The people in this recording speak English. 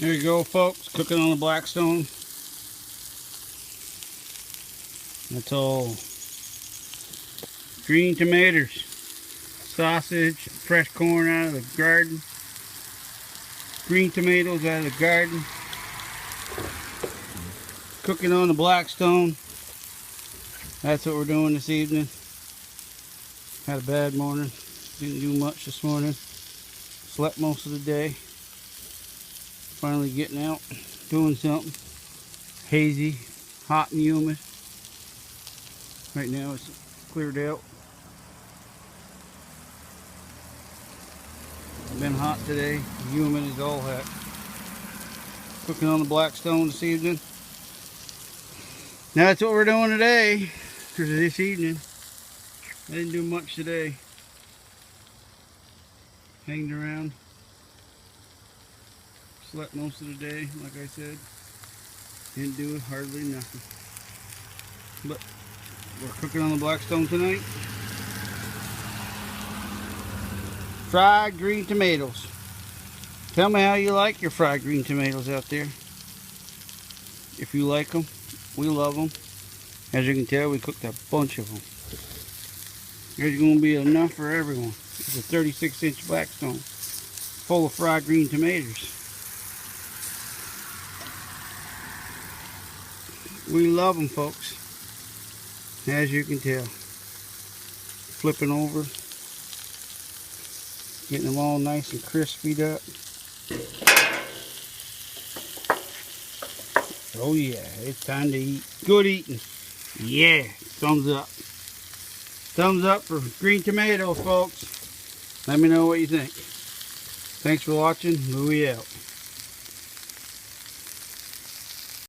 There you go, folks, cooking on the Blackstone. That's all green tomatoes, sausage, fresh corn out of the garden, green tomatoes out of the garden. Cooking on the Blackstone. That's what we're doing this evening. Had a bad morning. Didn't do much this morning. Slept most of the day. Finally getting out, doing something. Hazy, hot and humid. Right now it's cleared out. Been hot today. Humid as all heck. Cooking on the Blackstone this evening. Now that's what we're doing today. For this evening. I didn't do much today. Hanged around. Slept most of the day, like I said. Didn't do hardly nothing. But we're cooking on the Blackstone tonight. Fried green tomatoes. Tell me how you like your fried green tomatoes out there. If you like them, we love them. As you can tell, we cooked a bunch of them. There's going to be enough for everyone. It's a 36-inch Blackstone full of fried green tomatoes. We love them, folks. As you can tell. Flipping over. Getting them all nice and crispied up. Oh yeah, it's time to eat. Good eating. Yeah, thumbs up. Thumbs up for green tomatoes, folks. Let me know what you think. Thanks for watching. Louie out.